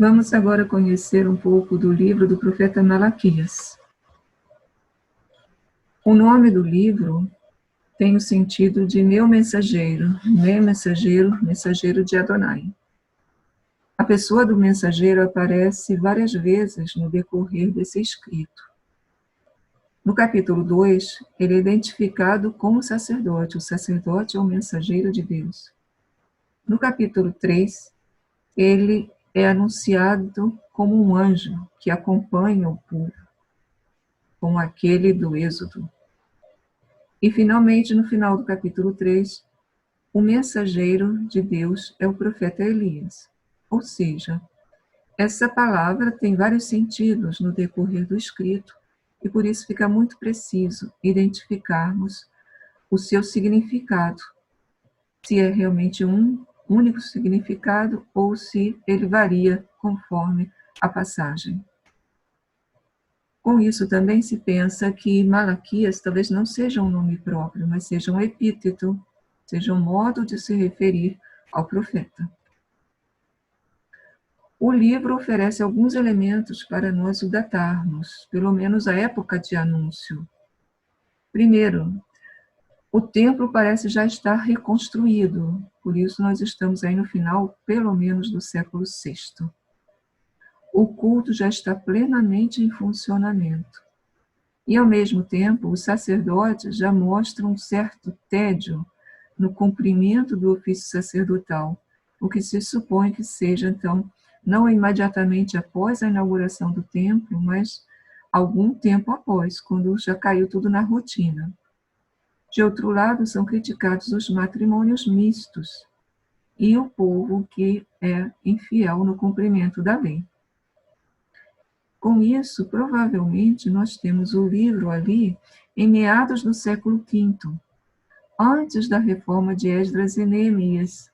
Vamos agora conhecer um pouco do livro do profeta Malaquias. O nome do livro tem o sentido de meu mensageiro, mensageiro de Adonai. A pessoa do mensageiro aparece várias vezes no decorrer desse escrito. No capítulo 2, ele é identificado como sacerdote. O sacerdote é o mensageiro de Deus. No capítulo 3, ele é anunciado como um anjo que acompanha o povo, como aquele do Êxodo. E, finalmente, no final do capítulo 3, o mensageiro de Deus é o profeta Elias. Ou seja, essa palavra tem vários sentidos no decorrer do escrito, e por isso fica muito preciso identificarmos o seu significado, se é realmente um único significado ou se ele varia conforme a passagem. Com isso também se pensa que Malaquias talvez não seja um nome próprio, mas seja um epíteto, seja um modo de se referir ao profeta. O livro oferece alguns elementos para nós o datarmos, pelo menos a época de anúncio. Primeiro, o templo parece já estar reconstruído, por isso nós estamos aí no final, pelo menos, do século VI. O culto já está plenamente em funcionamento. E, ao mesmo tempo, os sacerdotes já mostram um certo tédio no cumprimento do ofício sacerdotal, o que se supõe que seja, então, não imediatamente após a inauguração do templo, mas algum tempo após, quando já caiu tudo na rotina. De outro lado, são criticados os matrimônios mistos e o povo que é infiel no cumprimento da lei. Com isso, provavelmente, nós temos o livro ali em meados do século V, antes da reforma de Esdras e Neemias,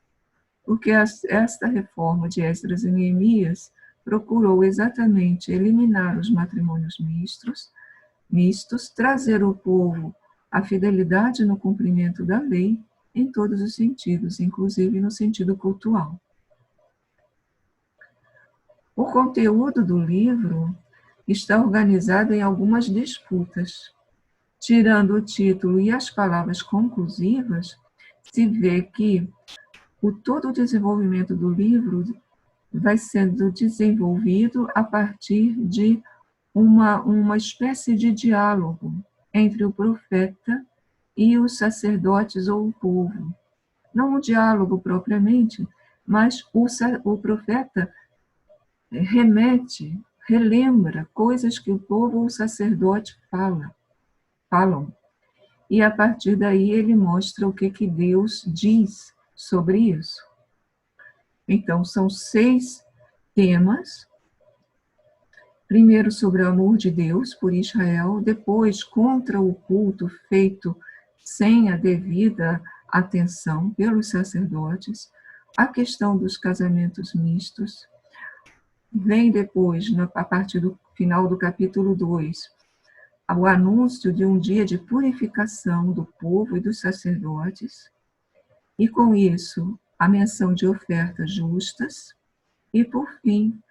porque esta reforma de Esdras e Neemias procurou exatamente eliminar os matrimônios mistos, trazer o povo à fidelidade no cumprimento da lei em todos os sentidos, inclusive no sentido cultual. O conteúdo do livro está organizado em algumas disputas. Tirando o título e as palavras conclusivas, se vê que todo o desenvolvimento do livro vai sendo desenvolvido a partir de uma espécie de diálogo entre o profeta e os sacerdotes ou o povo. Não um diálogo propriamente, mas o profeta relembra coisas que o povo ou o sacerdote falam. E a partir daí ele mostra o que Deus diz sobre isso. Então, são 6 temas. Primeiro, sobre o amor de Deus por Israel. Depois, contra o culto feito sem a devida atenção pelos sacerdotes. A questão dos casamentos mistos. Vem depois, a partir do final do capítulo 2, o anúncio de um dia de purificação do povo e dos sacerdotes. E, com isso, a menção de ofertas justas, e, por fim,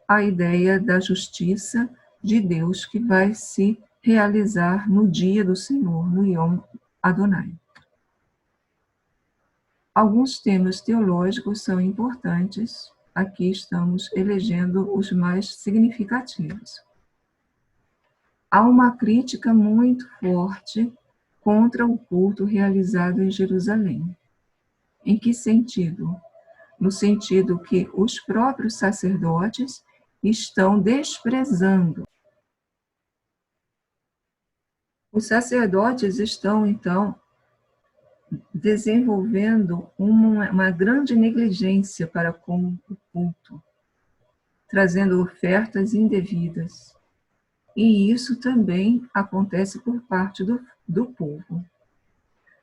a ideia da justiça de Deus que vai se realizar no dia do Senhor, no Yom Adonai. Alguns temas teológicos são importantes, aqui estamos elegendo os mais significativos. Há uma crítica muito forte contra o culto realizado em Jerusalém. Em que sentido? No sentido que os próprios sacerdotes estão desprezando. Os sacerdotes estão, então, desenvolvendo uma grande negligência para com o culto, trazendo ofertas indevidas. E isso também acontece por parte do povo,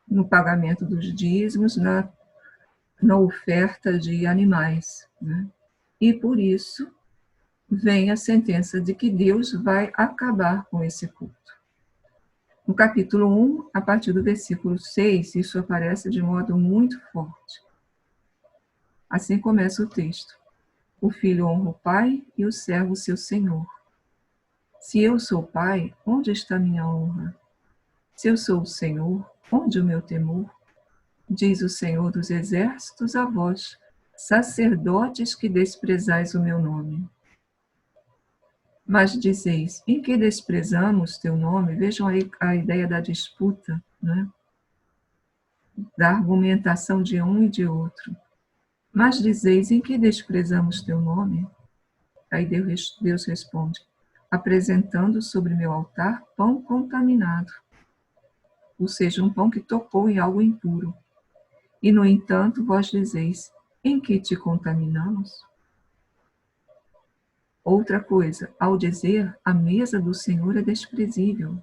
no pagamento dos dízimos, na oferta de animais, né? E por isso vem a sentença de que Deus vai acabar com esse culto. No capítulo 1, a partir do versículo 6, isso aparece de modo muito forte. Assim começa o texto. O filho honra o pai e o servo seu senhor. Se eu sou pai, onde está minha honra? Se eu sou o Senhor, onde o meu temor? Diz o Senhor dos exércitos a vós, sacerdotes que desprezais o meu nome. Mas dizeis, em que desprezamos teu nome? Vejam aí a ideia da disputa, né? Da argumentação de um e de outro. Mas dizeis, em que desprezamos teu nome? Aí Deus responde, apresentando sobre meu altar pão contaminado, ou seja, um pão que tocou em algo impuro. E, no entanto, vós dizeis, em que te contaminamos? Outra coisa, ao dizer, a mesa do Senhor é desprezível.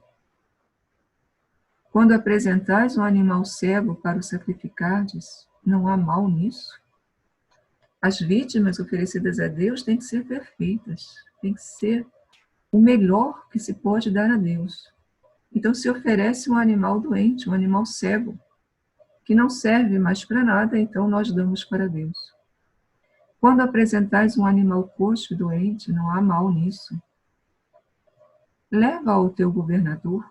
Quando apresentais um animal cego para o sacrificardes, não há mal nisso? As vítimas oferecidas a Deus têm que ser perfeitas, têm que ser o melhor que se pode dar a Deus. Então se oferece um animal doente, um animal cego, que não serve mais para nada, então nós damos para Deus. Quando apresentais um animal coxo e doente, não há mal nisso. Leva ao teu governador.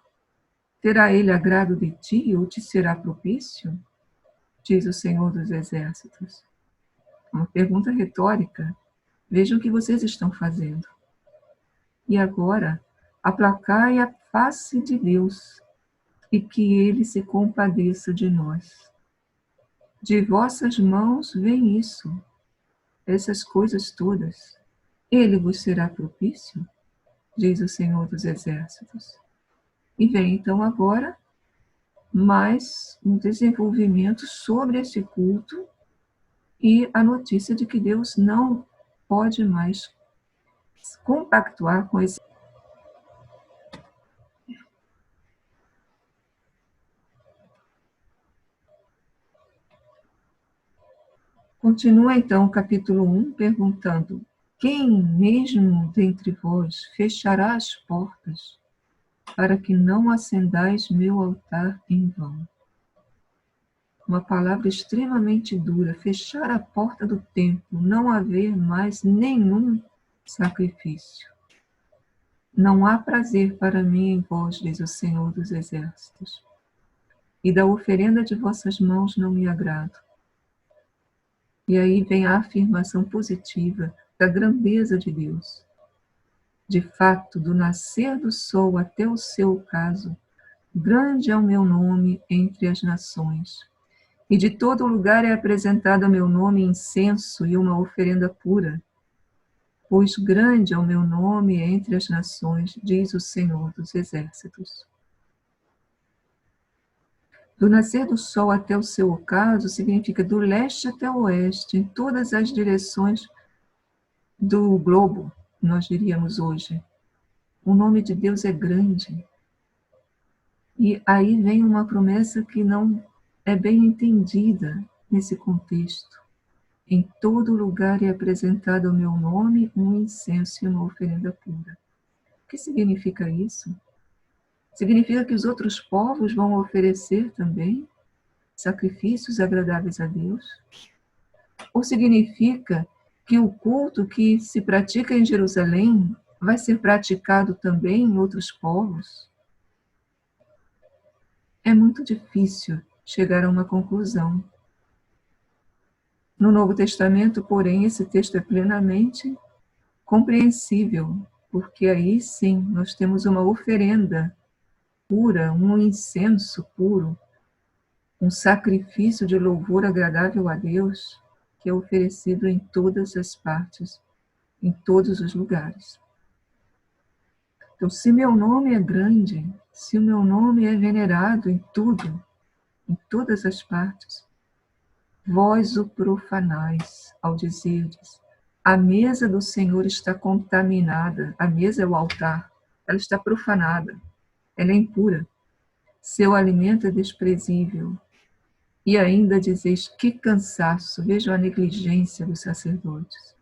Terá ele agrado de ti ou te será propício? Diz o Senhor dos Exércitos. Uma pergunta retórica. Vejam o que vocês estão fazendo. E agora, aplacai a face de Deus e que ele se compadeça de nós. De vossas mãos vem isso, essas coisas todas. Ele vos será propício? Diz o Senhor dos Exércitos. E vem então agora mais um desenvolvimento sobre esse culto e a notícia de que Deus não pode mais compactuar com esse. Continua então o capítulo 1 perguntando: quem mesmo dentre vós fechará as portas para que não acendais meu altar em vão? Uma palavra extremamente dura, fechar a porta do templo, não haver mais nenhum sacrifício. Não há prazer para mim em vós, diz o Senhor dos Exércitos, e da oferenda de vossas mãos não me agrado. E aí vem a afirmação positiva da grandeza de Deus. De fato, do nascer do sol até o seu ocaso, grande é o meu nome entre as nações. E de todo lugar é apresentado a meu nome incenso e uma oferenda pura. Pois grande é o meu nome entre as nações, diz o Senhor dos Exércitos. Do nascer do sol até o seu ocaso significa do leste até o oeste, em todas as direções do globo, nós diríamos hoje. O nome de Deus é grande. E aí vem uma promessa que não é bem entendida nesse contexto. Em todo lugar é apresentado o meu nome, um incenso e uma oferenda pura. O que significa isso? Significa que os outros povos vão oferecer também sacrifícios agradáveis a Deus? Ou significa que o culto que se pratica em Jerusalém vai ser praticado também em outros povos? É muito difícil chegar a uma conclusão. No Novo Testamento, porém, esse texto é plenamente compreensível, porque aí sim nós temos uma oferenda pura, um incenso puro, um sacrifício de louvor agradável a Deus, que é oferecido em todas as partes, em todos os lugares. Então, se meu nome é grande, se o meu nome é venerado em tudo, em todas as partes, vós o profanais ao dizerdes: a mesa do Senhor está contaminada, a mesa é o altar, ela está profanada, ela é impura, seu alimento é desprezível. E ainda dizeis: que cansaço, vejam a negligência dos sacerdotes.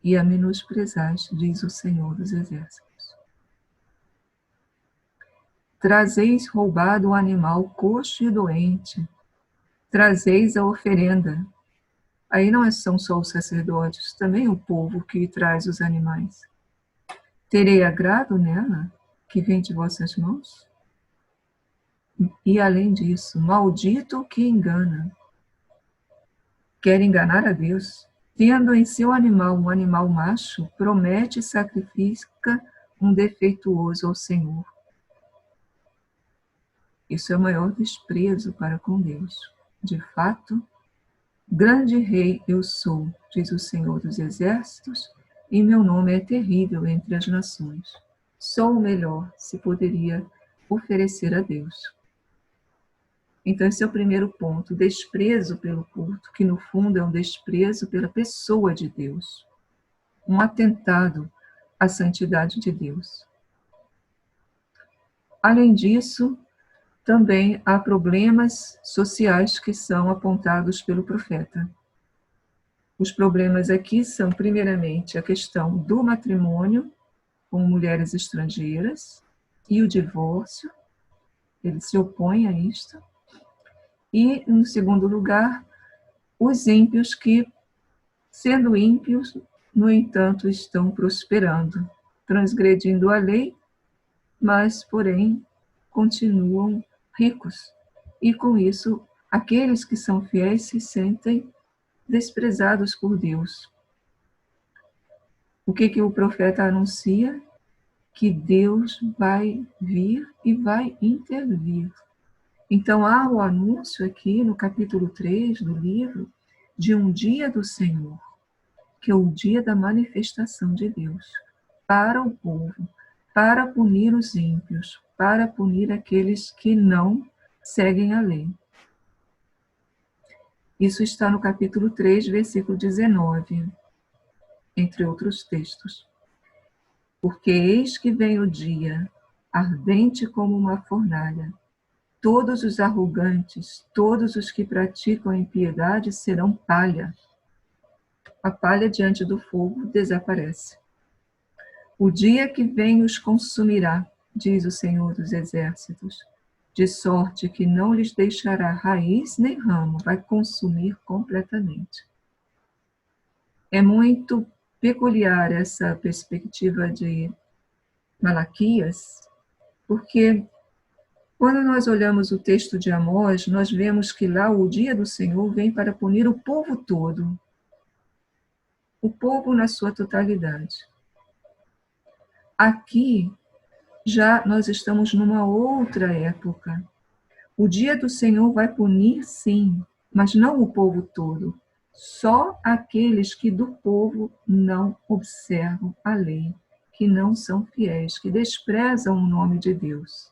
E a menosprezais, diz o Senhor dos Exércitos. Trazeis roubado o animal coxo e doente, trazeis a oferenda. Aí não são só os sacerdotes, também o povo que traz os animais. Terei agrado nela, que vem de vossas mãos? E além disso, maldito o que engana. Quer enganar a Deus? Tendo em seu animal um animal macho, promete e sacrifica um defeituoso ao Senhor. Isso é o maior desprezo para com Deus. De fato, grande rei eu sou, diz o Senhor dos Exércitos, e meu nome é terrível entre as nações. Só o melhor se poderia oferecer a Deus. Então, esse é o primeiro ponto, desprezo pelo culto, que no fundo é um desprezo pela pessoa de Deus, um atentado à santidade de Deus. Além disso, também há problemas sociais que são apontados pelo profeta. Os problemas aqui são, primeiramente, a questão do matrimônio com mulheres estrangeiras e o divórcio. Ele se opõe a isto. E, no segundo lugar, os ímpios que, sendo ímpios, no entanto, estão prosperando, transgredindo a lei, mas, porém, continuam ricos. E, com isso, aqueles que são fiéis se sentem desprezados por Deus. O que o profeta anuncia? Que Deus vai vir e vai intervir. Então, há o anúncio aqui no capítulo 3 do livro de um dia do Senhor, que é o dia da manifestação de Deus para o povo, para punir os ímpios, para punir aqueles que não seguem a lei. Isso está no capítulo 3, versículo 19, entre outros textos. Porque eis que vem o dia, ardente como uma fornalha. Todos os arrogantes, todos os que praticam a impiedade serão palha. A palha diante do fogo desaparece. O dia que vem os consumirá, diz o Senhor dos Exércitos, de sorte que não lhes deixará raiz nem ramo, vai consumir completamente. É muito peculiar essa perspectiva de Malaquias, porque quando nós olhamos o texto de Amós, nós vemos que lá o dia do Senhor vem para punir o povo todo, o povo na sua totalidade. Aqui, já nós estamos numa outra época. O dia do Senhor vai punir, sim, mas não o povo todo. Só aqueles que do povo não observam a lei, que não são fiéis, que desprezam o nome de Deus.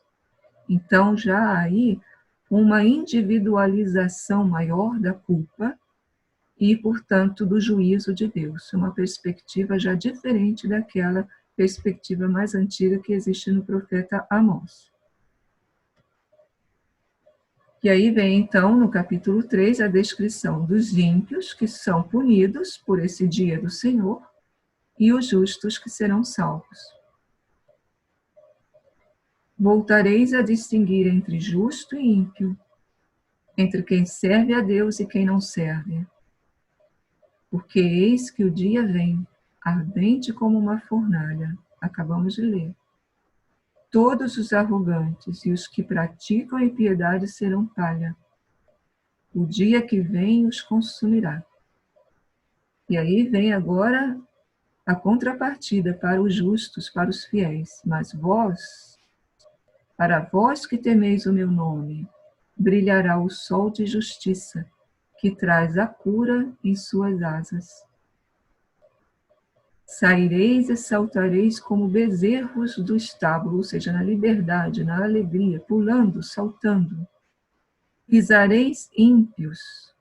Então, já há aí uma individualização maior da culpa e, portanto, do juízo de Deus. Uma perspectiva já diferente daquela perspectiva mais antiga que existe no profeta Amós. E aí vem, então, no capítulo 3, a descrição dos ímpios que são punidos por esse dia do Senhor e os justos que serão salvos. Voltareis a distinguir entre justo e ímpio, entre quem serve a Deus e quem não serve. Porque eis que o dia vem, ardente como uma fornalha, acabamos de ler. Todos os arrogantes e os que praticam a impiedade serão palha. O dia que vem os consumirá. E aí vem agora a contrapartida para os justos, para os fiéis. Mas vós, para vós que temeis o meu nome, brilhará o sol de justiça, que traz a cura em suas asas. Saireis e saltareis como bezerros do estábulo, ou seja, na liberdade, na alegria, pulando, saltando. Pisareis ímpios,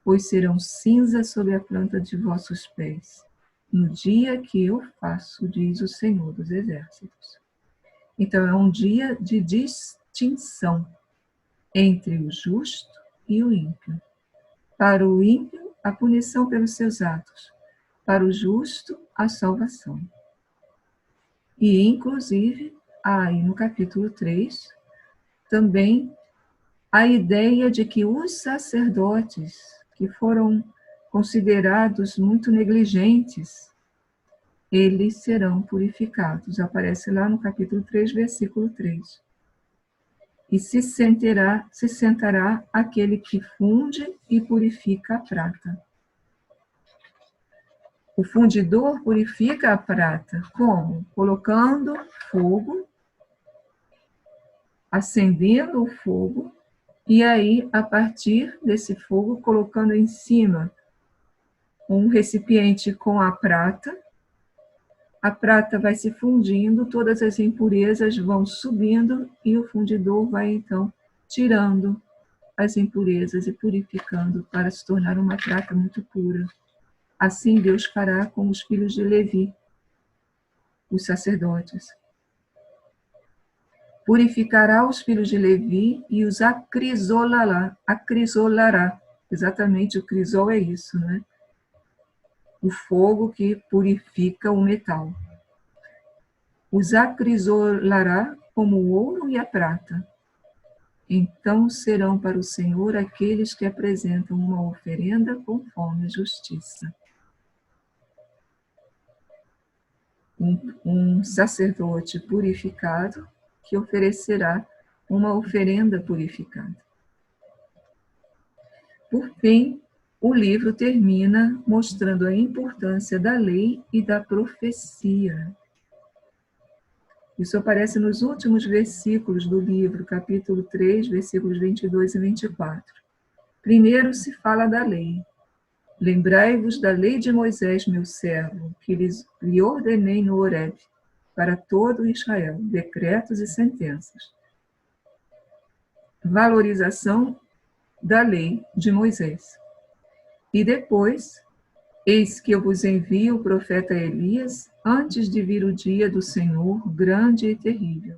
pois serão cinza sob a planta de vossos pés, no dia que eu faço, diz o Senhor dos Exércitos. Então, é um dia de distinção entre o justo e o ímpio. Para o ímpio, a punição pelos seus atos. Para o justo, a salvação. E, inclusive, aí no capítulo 3, também a ideia de que os sacerdotes que foram considerados muito negligentes, eles serão purificados. Aparece lá no capítulo 3, versículo 3. E se sentará aquele que funde e purifica a prata. O fundidor purifica a prata. Como? Colocando fogo, acendendo o fogo, e aí, a partir desse fogo, colocando em cima um recipiente com a prata vai se fundindo, todas as impurezas vão subindo e o fundidor vai, então, tirando as impurezas e purificando para se tornar uma prata muito pura. Assim Deus fará com os filhos de Levi, os sacerdotes. Purificará os filhos de Levi e os acrisolará. Acrisolará. Exatamente, o crisol é isso, né? O fogo que purifica o metal. Os acrisolará como o ouro e a prata. Então serão para o Senhor aqueles que apresentam uma oferenda conforme a justiça. Um sacerdote purificado que oferecerá uma oferenda purificada. Por fim, o livro termina mostrando a importância da lei e da profecia. Isso aparece nos últimos versículos do livro, capítulo 3, versículos 22 e 24. Primeiro se fala da lei. Lembrai-vos da lei de Moisés, meu servo, que lhe ordenei no Horebe, para todo Israel, decretos e sentenças. Valorização da lei de Moisés. E depois, eis que eu vos envio o profeta Elias, antes de vir o dia do Senhor, grande e terrível.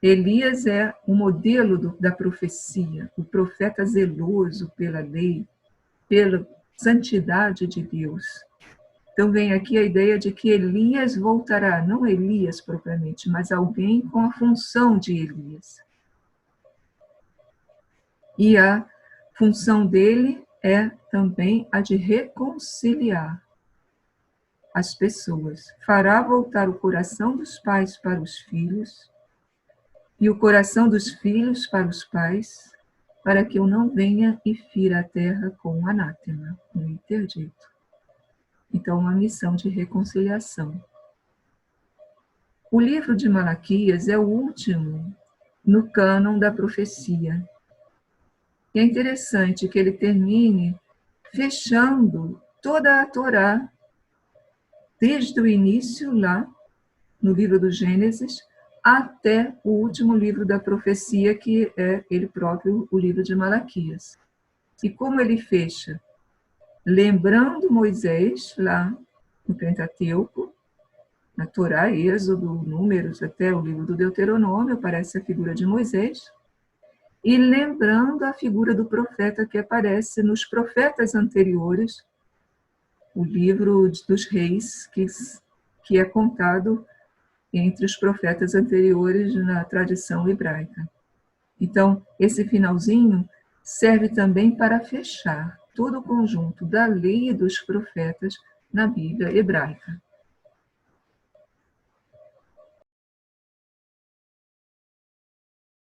Elias é o modelo da profecia, o profeta zeloso pela lei, pela santidade de Deus. Então vem aqui a ideia de que Elias voltará, não Elias propriamente, mas alguém com a função de Elias. E a função dele é também a de reconciliar as pessoas. Fará voltar o coração dos pais para os filhos e o coração dos filhos para os pais, para que eu não venha e fira a terra com anátema, com interdito. Então, uma missão de reconciliação. O livro de Malaquias é o último no cânon da profecia. E é interessante que ele termine fechando toda a Torá, desde o início, lá no livro do Gênesis, até o último livro da profecia, que é ele próprio, o livro de Malaquias. E como ele fecha? Lembrando Moisés, lá no Pentateuco, na Torá, Êxodo, Números, até o livro do Deuteronômio, aparece a figura de Moisés, e lembrando a figura do profeta que aparece nos profetas anteriores, o livro dos reis, que é contado entre os profetas anteriores na tradição hebraica. Então, esse finalzinho serve também para fechar todo o conjunto da lei e dos profetas na Bíblia hebraica.